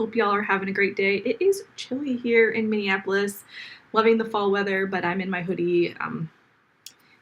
Hope y'all are having a great day. It is chilly here in Minneapolis. Loving the fall weather, but I'm in my hoodie.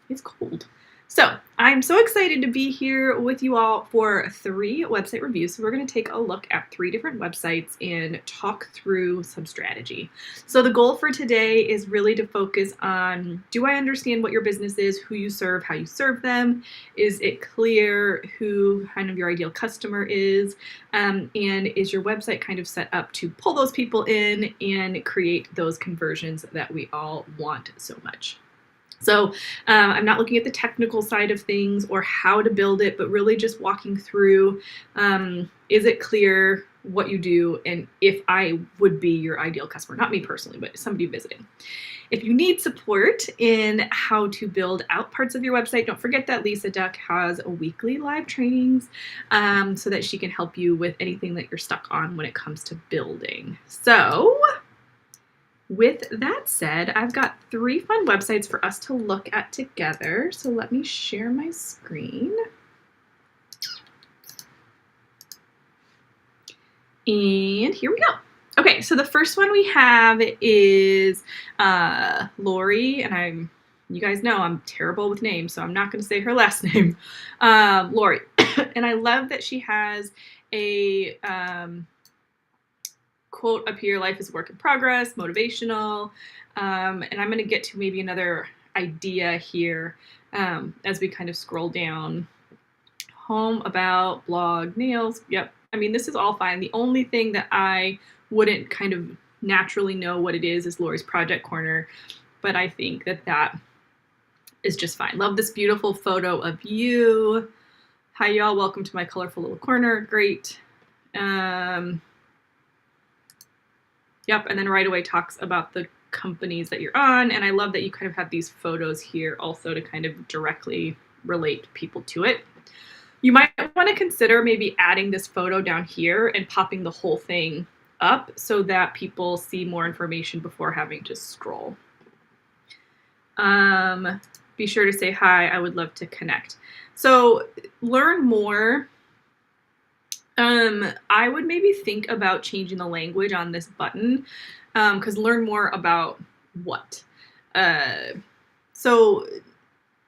It's cold. So I'm so excited to be here with you all for 3 website reviews. So we're going to take a look at 3 different websites and talk through some strategy. So the goal for today is really to focus on, do I understand what your business is, who you serve, how you serve them? Is it clear who kind of your ideal customer is? And is your website kind of set up to pull those people in and create those conversions that we all want so much? So I'm not looking at the technical side of things or how to build it, but really just walking through, is it clear what you do and if I would be your ideal customer, not me personally, but somebody visiting. If you need support in how to build out parts of your website, don't forget that Lisa Duck has weekly live trainings so that she can help you with anything that you're stuck on when it comes to building. So with that said, I've got 3 fun websites for us to look at together. So let me share my screen. And here we go. Okay, so the first one we have is Lori, and you guys know I'm terrible with names, so I'm not going to say her last name. Lori, and I love that she has a quote up here: life is a work in progress, motivational. And I'm going to get to maybe another idea here as we kind of scroll down. Home, about, blog, nails. Yep. I mean, this is all fine. The only thing that I wouldn't kind of naturally know what it is Lori's Project Corner, but I think that that is just fine. Love this beautiful photo of you. Hi, y'all. Welcome to my colorful little corner. Great. Yep, and then right away talks about the companies that you're on, and I love that you kind of have these photos here also to kind of directly relate people to it. You might want to consider maybe adding this photo down here and popping the whole thing up so that people see more information before having to scroll. Be sure to say hi. I would love to connect. So learn more. I would maybe think about changing the language on this button because learn more about what.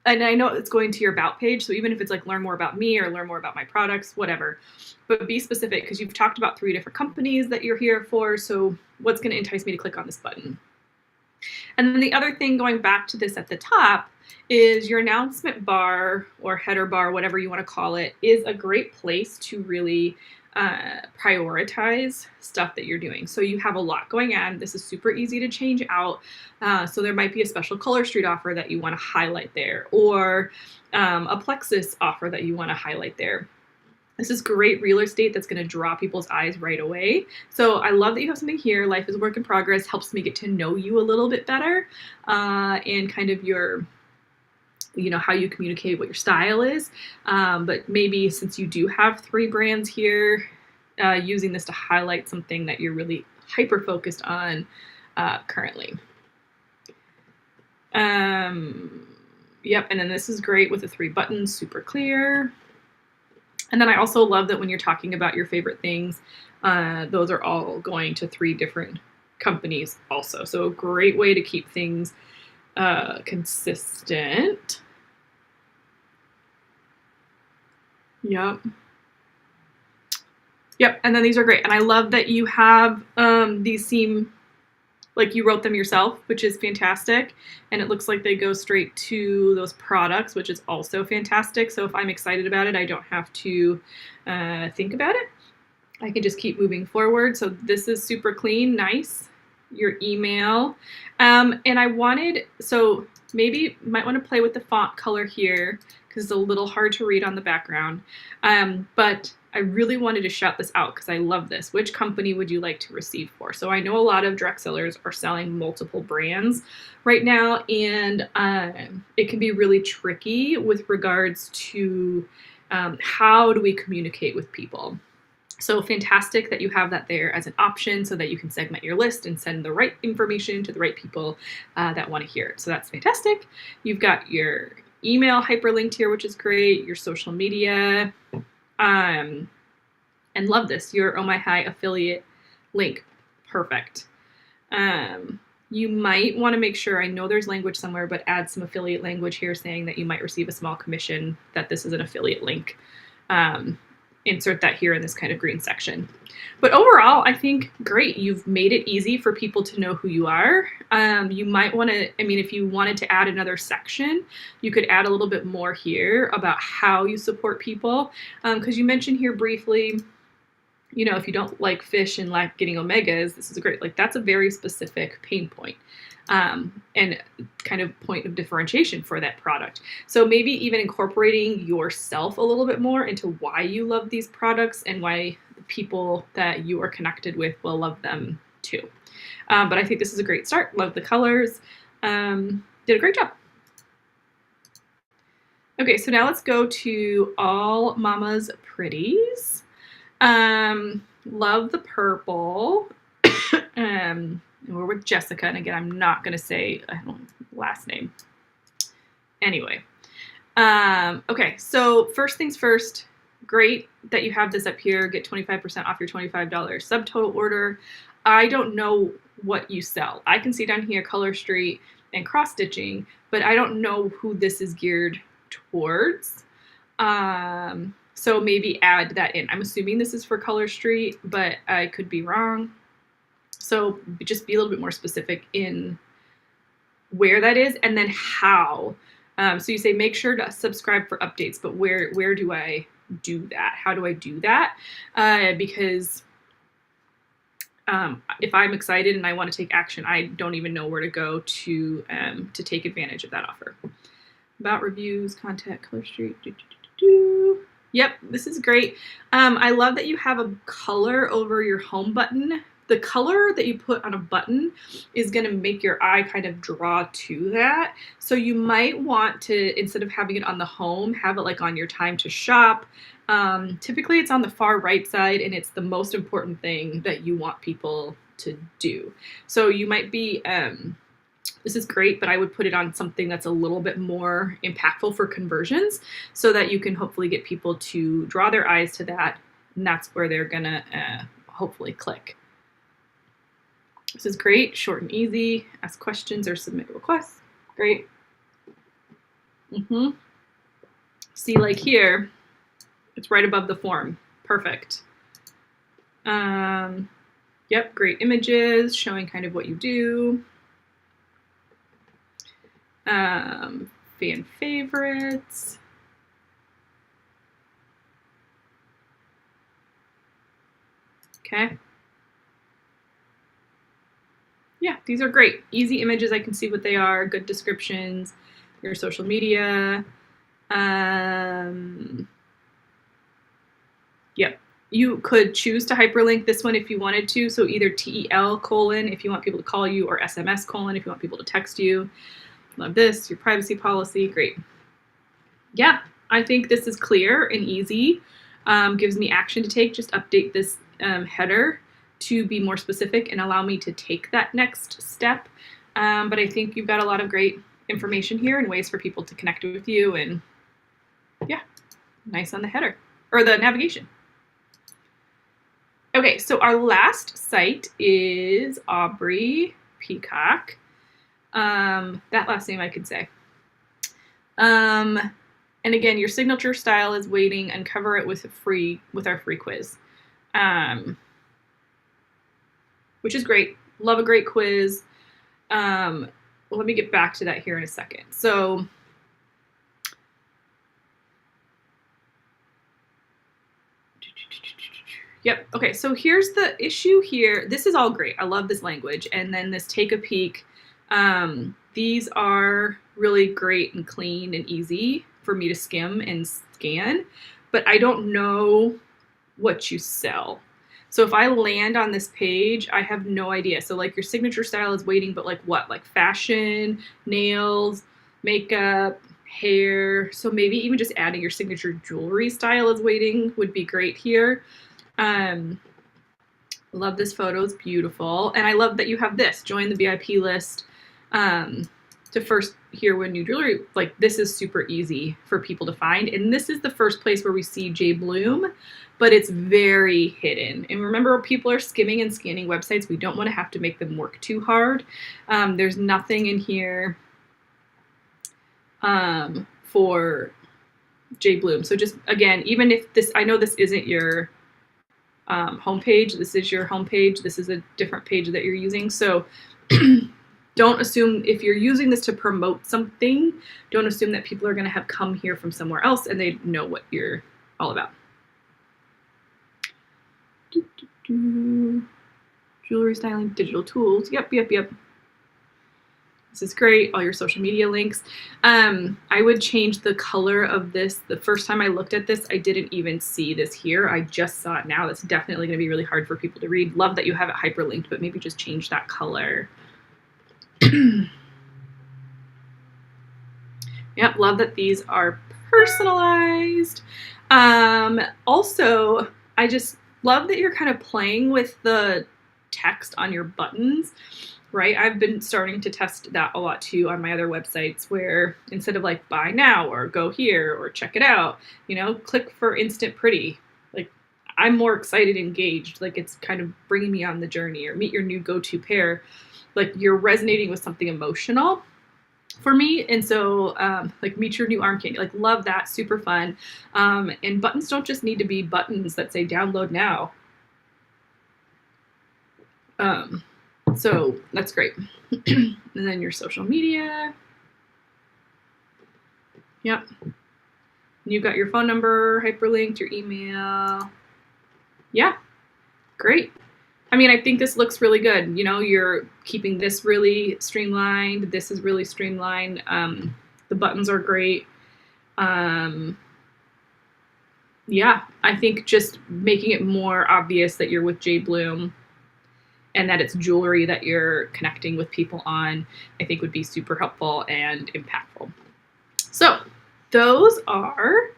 And I know it's going to your about page, so even if it's like learn more about me or learn more about my products, whatever, but be specific because you've talked about 3 different companies that you're here for, so what's going to entice me to click on this button? And then the other thing, going back to this at the top, is your announcement bar or header bar, whatever you want to call it, is a great place to really prioritize stuff that you're doing. So you have a lot going on. This is super easy to change out. So there might be a special Color Street offer that you want to highlight there, or a Plexus offer that you want to highlight there. This is great real estate that's going to draw people's eyes right away. So I love that you have something here. Life is a work in progress. Helps me get to know you a little bit better and kind of your, how you communicate, what your style is. But maybe since you do have 3 brands here, using this to highlight something that you're really hyper focused on currently. Yep, and then this is great with the 3 buttons, super clear. And then I also love that when you're talking about your favorite things, those are all going to 3 different companies also. So a great way to keep things consistent. Yep. Yep, and then these are great. And I love that you have these seem like you wrote them yourself, which is fantastic. And it looks like they go straight to those products, which is also fantastic. So if I'm excited about it, I don't have to think about it. I can just keep moving forward. So this is super clean, nice. Your email. And I wanted, so maybe you might want to play with the font color here because it's a little hard to read on the background. But I really wanted to shout this out because I love this. Which company would you like to receive for? So I know a lot of direct sellers are selling multiple brands right now, and it can be really tricky with regards to how do we communicate with people. So fantastic that you have that there as an option so that you can segment your list and send the right information to the right people that want to hear it. So that's fantastic. You've got your email hyperlinked here, which is great, your social media, and love this, your Oh My High affiliate link. Perfect. You might want to make sure, I know there's language somewhere, but add some affiliate language here saying that you might receive a small commission, that this is an affiliate link. Insert that here in this kind of green section. But overall, I think great. You've made it easy for people to know who you are. You might want to, I mean, if you wanted to add another section, you could add a little bit more here about how you support people. Because you mentioned here briefly, you know, if you don't like fish and like getting omegas, this is great. Like that's a very specific pain point, and kind of point of differentiation for that product. So maybe even incorporating yourself a little bit more into why you love these products and why the people that you are connected with will love them too. But I think this is a great start. Love the colors. Did a great job. Okay, so now let's go to All Mama's Pretties. Love the purple. And we're with Jessica, and again, I'm not gonna say last name. Anyway, okay. So first things first. Great that you have this up here. Get 25% off your $25 subtotal order. I don't know what you sell. I can see down here Color Street and cross stitching, but I don't know who this is geared towards. So maybe add that in. I'm assuming this is for Color Street, but I could be wrong. So just be a little bit more specific in where that is and then how. So you say make sure to subscribe for updates, but where do I do that? How do I do that? Because if I'm excited and I want to take action, I don't even know where to go to take advantage of that offer. About reviews, contact Color Street. Yep, this is great. I love that you have a color over your home button. The color that you put on a button is going to make your eye kind of draw to that. So you might want to, instead of having it on the home, have it like on your time to shop. Typically it's on the far right side, and it's the most important thing that you want people to do. So you might be, this is great, but I would put it on something that's a little bit more impactful for conversions so that you can hopefully get people to draw their eyes to that, and that's where they're gonna hopefully click. This is great, short and easy. Ask questions or submit requests. Great. See, like here, it's right above the form. Perfect. Yep, great images showing kind of what you do. Fan favorites. Okay. Yeah, these are great. Easy images, I can see what they are. Good descriptions. Your social media. Yep. You could choose to hyperlink this one if you wanted to. So either TEL : if you want people to call you, or SMS : if you want people to text you. Love this. Your privacy policy. Great. Yeah, I think this is clear and easy. Gives me action to take. Just update this header to be more specific and allow me to take that next step. But I think you've got a lot of great information here and ways for people to connect with you. And yeah, nice on the header or the navigation. Okay, so our last site is Aubrey Peacock. That last name I could say. And again, your signature style is waiting. Uncover it with our free quiz, which is great. Love a great quiz. Let me get back to that here in a second. So yep. Okay, so here's the issue here. This is all great. I love this language. And then this take a peek. These are really great and clean and easy for me to skim and scan, but I don't know what you sell. So if I land on this page, I have no idea. So like your signature style is waiting, but like what? Like fashion, nails, makeup, hair. So maybe even just adding your signature jewelry style is waiting would be great here. Love this photo, it's beautiful. And I love that you have this, join the VIP list. to first hear what new jewelry, like this is super easy for people to find. And this is the first place where we see J. Bloom, but it's very hidden. And remember, people are skimming and scanning websites. We don't want to have to make them work too hard. There's nothing in here for J. Bloom. So just, again, even if this, I know this isn't your homepage, this is your homepage, this is a different page that you're using. So don't assume, if you're using this to promote something, don't assume that people are going to have come here from somewhere else and they know what you're all about. Jewelry styling, digital tools. Yep. This is great. All your social media links. I would change the color of this. The first time I looked at this, I didn't even see this here. I just saw it now. That's definitely going to be really hard for people to read. Love that you have it hyperlinked, but maybe just change that color. Yep, love that these are personalized. Also, I just love that you're kind of playing with the text on your buttons, right? I've been starting to test that a lot too on my other websites, where instead of like buy now or go here or check it out, you know, click for instant pretty. Like, I'm more excited, engaged, like it's kind of bringing me on the journey, or meet your new go-to pair. Like, you're resonating with something emotional for me. And so like meet your new arm candy, like love that, super fun. And buttons don't just need to be buttons that say download now. So that's great. And then your social media. Yep. And you've got your phone number hyperlinked, your email. Yeah, great. I mean, I think this looks really good. You know, you're keeping this really streamlined. This is really streamlined. The buttons are great. Yeah, I think just making it more obvious that you're with J. Bloom and that it's jewelry that you're connecting with people on, I think would be super helpful and impactful. So those are,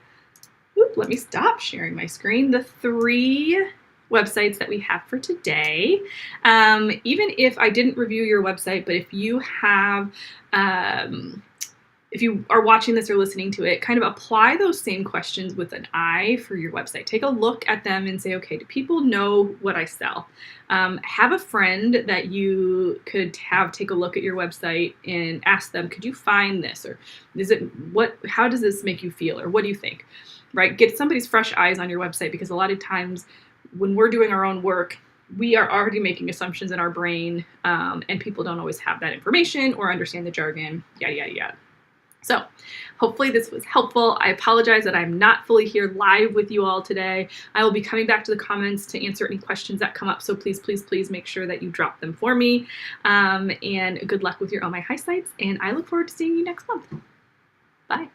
let me stop sharing my screen, the 3 websites that we have for today. Even if I didn't review your website, but if you have, if you are watching this or listening to it, kind of apply those same questions with an eye for your website. Take a look at them and say, okay, do people know what I sell? Have a friend that you could have take a look at your website and ask them, could you find this? Or is it, how does this make you feel? Or what do you think? Right? Get somebody's fresh eyes on your website, because a lot of times when we're doing our own work, we are already making assumptions in our brain, and people don't always have that information or understand the jargon, yada, yada, yada. So hopefully this was helpful. I apologize that I'm not fully here live with you all today. I will be coming back to the comments to answer any questions that come up. So please, please, please make sure that you drop them for me. And good luck with your Oh My High sites. And I look forward to seeing you next month. Bye.